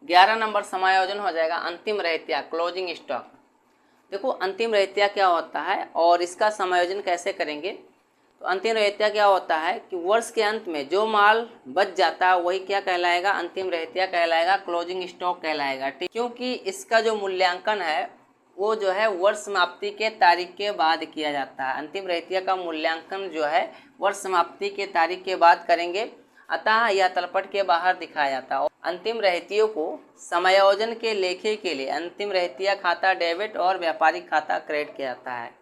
11 number समायोजन हो जाएगा अंतिम रहतिया, क्लोजिंग स्टॉक। देखो अंतिम रहतिया क्या होता है और इसका समायोजन कैसे करेंगे। तो अंतिम रहतिया क्या होता है कि वर्ष के अंत में जो माल बच जाता है वही क्या कहलाएगा, अंतिम रहतिया कहलाएगा, क्लोजिंग स्टॉक कहलाएगा। ठीक, क्योंकि इसका जो मूल्यांकन है वो जो है वर्ष समाप्ति के तारीख के बाद किया जाता है। अंतिम रहतिया का मूल्यांकन जो है वर्ष समाप्ति के तारीख के बाद करेंगे, अतः यह तलपट के बाहर दिखाया जाता है। अंतिम रहतियों को समायोजन के लेखे के लिए अंतिम रहतिया खाता डेबिट और व्यापारिक खाता क्रेडिट किया जाता है।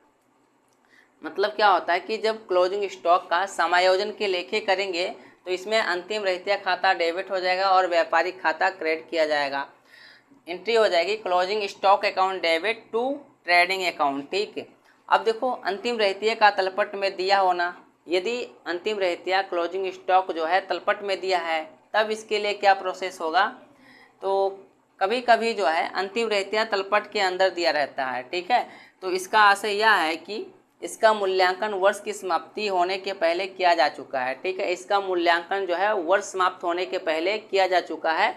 मतलब क्या होता है कि जब क्लोजिंग स्टॉक का समायोजन के लेखे करेंगे तो इसमें अंतिम रहतिया खाता डेबिट हो जाएगा और व्यापारिक खाता क्रेडिट किया जाएगा। एंट्री हो जाएगी closing stock account debit to trading account. ठीक है, अब देखो अंतिम रहतिया का तलपट में दिया होना, यदि अंतिम रहतिया क्लोजिंग स्टॉक जो है तलपट में दिया है तब इसके लिए क्या प्रोसेस होगा। तो कभी कभी जो है अंतिम रहतिया तलपट के अंदर दिया रहता है। ठीक है, तो इसका आशय यह है कि इसका मूल्यांकन वर्ष की समाप्ति होने के पहले किया जा चुका है। ठीक है, इसका मूल्यांकन जो है वर्ष समाप्त होने के पहले किया जा चुका है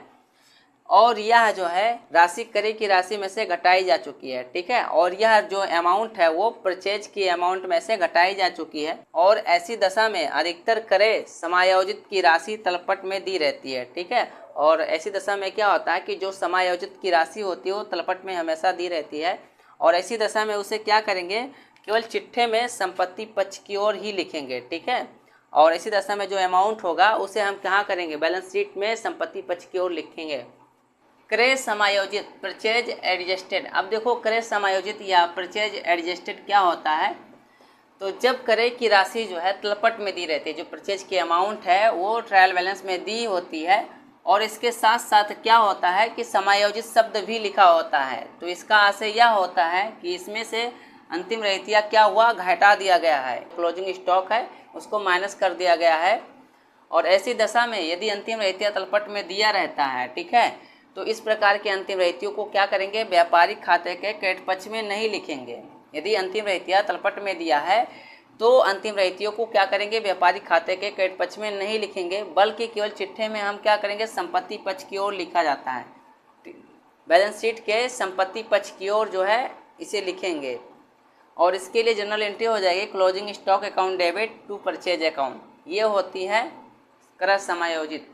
और यह जो है राशि क्रय की राशि में से घटाई जा चुकी है। ठीक है, और यह जो अमाउंट है वो परचेज की अमाउंट में से घटाई जा चुकी है और ऐसी दशा में अधिकतर क्रय समायोजित की राशि तलपट में दी रहती है। ठीक है, और ऐसी दशा में क्या होता है कि जो समायोजित की राशि होती है वो तलपट में हमेशा दी रहती है और ऐसी दशा में उसे क्या करेंगे, केवल चिट्ठे में संपत्ति पक्ष की ओर ही लिखेंगे। ठीक है, और ऐसी दशा में जो अमाउंट होगा उसे हम कहाँ करेंगे, बैलेंस शीट में संपत्ति पक्ष की ओर लिखेंगे। क्रय समायोजित, परचेज एडजस्टेड। अब देखो क्रय समायोजित या परचेज एडजस्टेड क्या होता है। तो जब क्रय की राशि जो है तलपट में दी रहती है, जो परचेज की अमाउंट है वो ट्रायल बैलेंस में दी होती है और इसके साथ साथ क्या होता है कि समायोजित शब्द भी लिखा होता है। तो इसका आशय यह होता है कि इसमें से अंतिम रहतिया क्या हुआ, घटा दिया गया है, क्लोजिंग स्टॉक है उसको माइनस कर दिया गया है। और ऐसी दशा में यदि अंतिम रहतिया तलपट में दिया रहता है, ठीक है, तो इस प्रकार के अंतिम रहतियों को क्या करेंगे, व्यापारिक खाते के क्रेडिट पक्ष में नहीं लिखेंगे। यदि अंतिम रहतिया तलपट में दिया है तो अंतिम रहतियों को क्या करेंगे, व्यापारिक खाते के क्रेडिट पक्ष में नहीं लिखेंगे, बल्कि केवल चिट्ठे में हम क्या करेंगे, संपत्ति पक्ष की ओर लिखा जाता है। बैलेंस शीट के संपत्ति पक्ष की ओर जो है इसे लिखेंगे और इसके लिए जनरल एंट्री हो जाएगी closing stock account debit to purchase account. ये होती है क्रय समायोजित।